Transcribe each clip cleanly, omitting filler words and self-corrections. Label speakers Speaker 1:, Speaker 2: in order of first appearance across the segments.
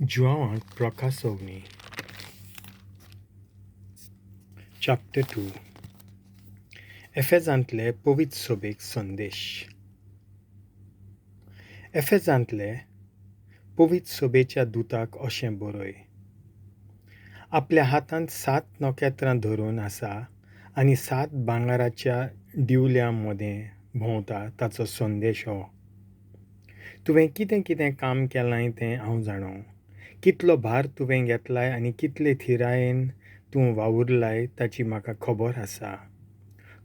Speaker 1: João Prokasowny. Chapter 2. एफेजांतले पवित्र सोबेक संदेश. एफेजांतले पवित्र सोबेच्या दुताक अशें बरय. आपल्या हातांत 7 नखेत्रां धरून आसा आनी 7 भांगाराच्या दिवल्यां मदें भोंवता ताचो संदेश हो. तुवें कितें कितें काम केलां तें हांव जाणो. कितलो भार तुवें घेतलाय आनी कितले थिरायेन तूं वावुरलाय ताची म्हाका खबर आसा.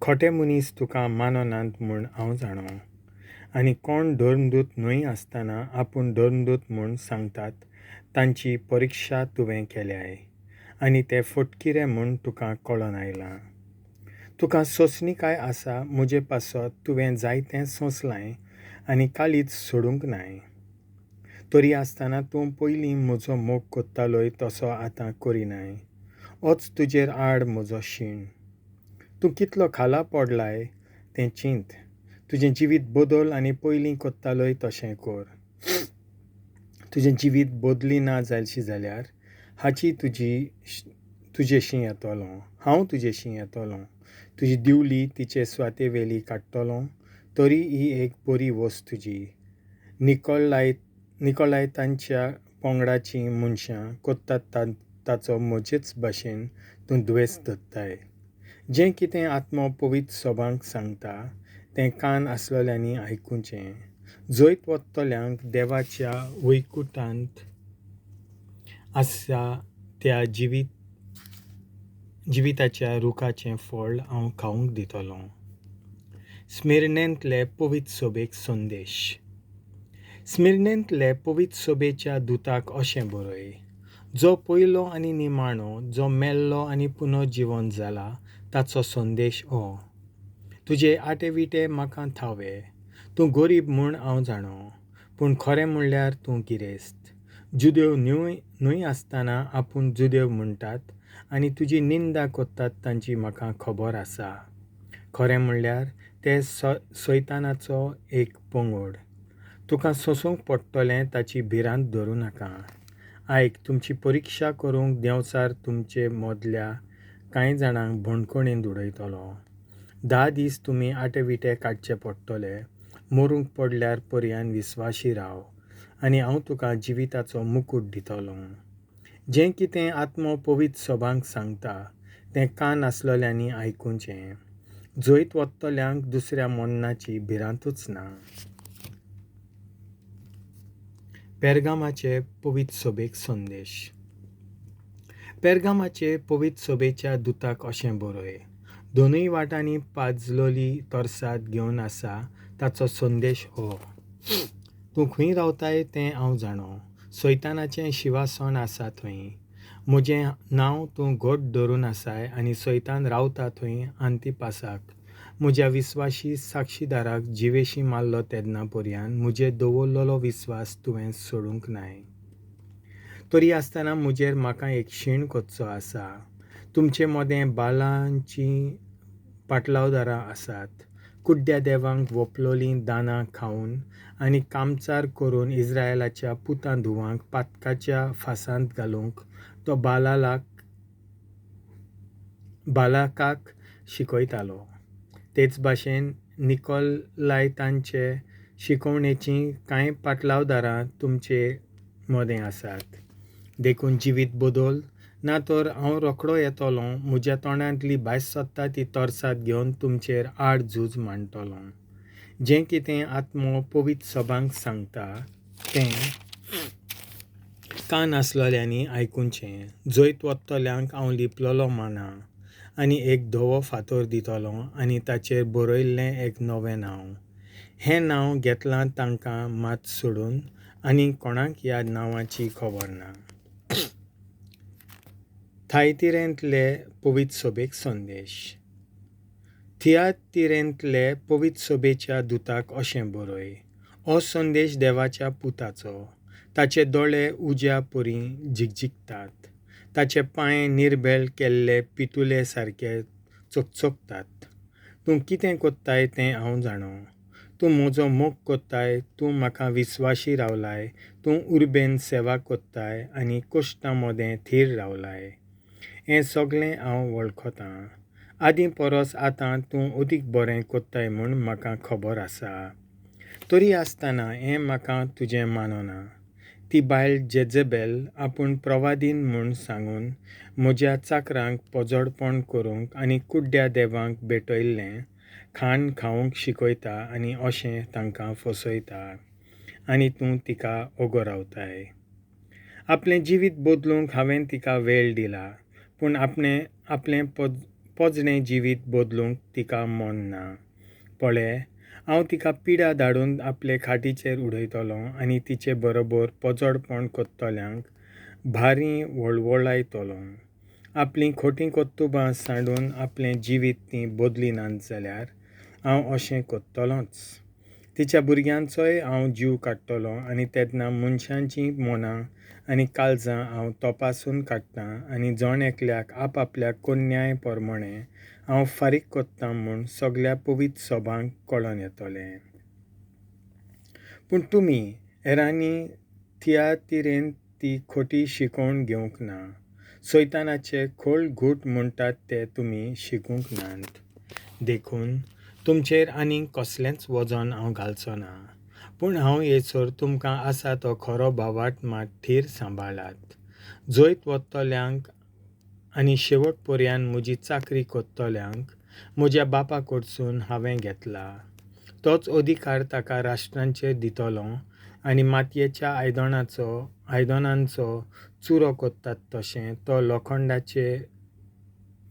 Speaker 1: खोटे मनीस तुका माननात म्हूण हांव जाणो. आनी कोण धर्मदूत न्हय आसतना आपूण धर्मदूत म्हूण सांगतात तांची परिक्षा तुवें केल्याय आनी ते फटकिरे म्हूण तुका कळोन आयलां. तुका सोंसणीकाय आसा म्हजे पासत तुवें जायतें सोंसलाय आनी कालीच सोडूंक नाय. तरी आसतना तूं पयलीं म्हजो मोग कोत्तालोय तसो आतां करिनाय. होच तुजेर आड म्हजो शीण. तूं कितलो खाला पडलाय तें चिंत. तुजें जिवीत बदल आनी पयलीं कोत्तालोय तशें कर. तुजें जिवीत बदली ना जायची जाल्यार हाची तुजेशी येतलो. हांव तुजेशी येतलों. तुजी दिवली तिचे स्वाते वेली काडटलों. तरी ही एक बरी वस्त तुजी. निकोलायतांच्या पंगडाचीं मनशां कोत्तात ताचो म्हजेच भाशेन तूं दुयेंस धरताय. जें कितें आत्मो पवित्र सोबांक सांगता तें कान आसलोल्यांनी आयकुचें. जैत वतल्यांक देवाच्या वैकुंठांत आसा त्या जिविताच्या रुखाचें फळ हांव खावंक दितलों. स्मिर्नेंतले पवित्र सोबेक संदेश. स्मिर्नेंतले पवित्र सोबेच्या दुताक अशें बरय. जो पयलो आनी निमाणो, जो मेल्लो आनी पुनर्जिवन जाला ताचो संदेश हो. तुजे आटेविटे म्हाका ठावे. तूं गरीब म्हूण हांव जाणो, पूण खरें म्हणल्यार तूं गिरेस्त. जुदेव न्हय आसतना आपूण जुदेव म्हणटात आनी तुजी निंदा कोत्तात तांची म्हाका खबर आसा. खरें म्हणल्यार ते सैतानाचो एक पंगड. तुका सोंसूंक पडटलें ताची भिरांत धरूं नाका. आयक, तुमची परिक्षा करूंक देंवचार तुमचे मदल्या कांय जाणांक भणकणेंत उडयतलो. 10 दीस तुमी आटेविटे काडचे पडटले. मरूंक पडल्यार पर्यान विस्वाशी राव आनी हांव तुका जिविताचो मुकूट दितलों. जें कितें आत्मो पवित्र सोबांक सांगता तें कान आसलोल्यांनी आयकुचें. जैत वतल्यांक दुसऱ्या मरणाची भिरांतूच ना. पेर्गामाचे पवित्र सोबेक संदेश. पेर्गामाचे पवित्र सोबेच्या दुताक अशें बरय. दोनूय वाटांनी पाजलोली तोरसाद घेवन आसा ताचो संदेश हो. तूं खंय रावताय तें हांव जाणो. सैतानाचें शिवासन आसा थंय. म्हजें नांव तूं घट धरून आसाय आनी सैतान रावता थंय आंतिपासाक. म्हज्या विस्वासी साक्षीदाराक जिवेशी मारलो तेन्ना पर्यान म्हजेर दवरलोलो विस्वास तुवें सोडूंक नाय. तरी आसतना म्हजेर म्हाका एक शीण कोचचो आसा. तुमचे मदें बालांचीं पाटलावदारां आसात. कुड्ड्या देवांक ओंपलोलीं दानां खावन आनी कामचार करून इस्रायेलाच्या पुतां धुवांक पातकाच्या फासांत घालूंक तो बालाकाक शिकयतालो. तेच भाशेन निकोलायतांचे शिकवणेचीं कांय पाटलावदारां तुमचे मदें आसात. देखून जिवीत बदल ना तर हांव रोखडो येतलों. म्हज्या तोंडांतली भायर सत्ता ती तोरसाद घेवन तुमचेर आड झूज मांडटलों. जें कितें आत्मो पवित्र सोबांक सांगता तें कान आसलोल्यांनी आयकुचें. जैत वतल्यांक हांव लिपलोलो माना आनी एक धवो फातर दितलों आनी ताचेर बरयल्लें एक नवें नांव. हें नांव घेतलां तांकां मात सोडून आनी कोणाक ह्या नांवाची खबर ना. थायतिरेंतले पवित्र सोबेक संदेश. थियातिरेंतले पवित्र सोबेच्या दुताक अशें बरय. हो संदेश देवाच्या पुताचो. ताचे दोळे उज्या परीं झिगझिगतात. ताचे पांय निर्बेळ केल्ले पितुले सारके चकचकतात. तूं कितें कोत्ताय तें हांव जाणो. तूं म्हजो मोग कोत्ताय, तूं म्हाका विस्वाशी रावलाय, तूं उर्बेन सेवा कोत्ताय आनी कश्टां मोदें थीर रावलाय. हें सगळें हांव वळखतां. आदीं परस आतां तूं अदीक बरें कोत्ताय म्हूण म्हाका खबर आसा. तरी आसतना हें म्हाका तुजें मानना. ती बायल जेजेबेल आपूण प्रवादीन म्हूण सांगून म्हज्या चाकरांक पोजोडपण करूंक आनी कुड्ड्या देवांक भेटयल्लें खाण खावंक शिकयता आनी अशें तांकां फसयता. आनी तूं तिका ओगोरावताय. आपलें जिवीत बदलूंक हांवें तिका वेळ दिला, पूण आपलें पोजणें जिवीत बदलूंक तिका मोन ना. पळय, हांव तिका पिडा धाडून आपले खाटीचेर उडयतलों आनी तिचे बरोबर पोजोडपण कोत्तल्यांक भारी वळवळायतलों. आपलीं खोटीं कोत्तुबां सांडून आपलें जिवीत ती बदलिनात जाल्यार हांव अशें कोत्तलोंच. तिच्या भुरग्यांचोय हांव जीव काडटलों आनी तेन्ना मनशांचीं मोनां आनी काळजां हांव तपासून काडटां आनी जण एकल्याक आपआपल्या कोन्याय पोरमणें हांव फारीक कोत्तां म्हूण सगळ्या पवीत सोबांक कळोन येतलें. पूण तुमी हेरांनी थियातिरेंत ती खोटी शिकोवण घेवंक ना. सैतानाचे खोल घूट म्हणटात ते तुमी शिकूंक नात. देखून तुमचेर आनीक कसलेंच वजन हांव घालचो ना, पूण हांव येसर तुमकां आसा तो खरो बावाट मात थीर सांबाळात. जैत वतल्यांक आनी शेवट पर्यान म्हजी चाकरी कोत्तल्यांक म्हज्या बापा कडसून हांवें घेतला. तोच अधिकार ताका राष्ट्रांचेर दितलो आनी मातयेच्या आयदनांचो चुरो कोत्तात तशें तो लोखंडाचे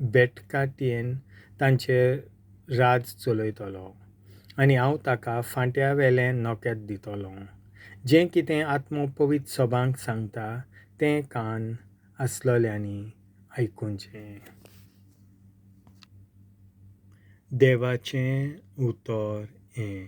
Speaker 1: बेटकाटयेन तांचेर राज चलयतलो. आनी हांव ताका फांट्यावेलें नोकेत दितलों. जें कितें आत्मो पवीत सोबांक सांगता तें कान आसलोल्यांनी आयकुचें. देवाचें उतर हें.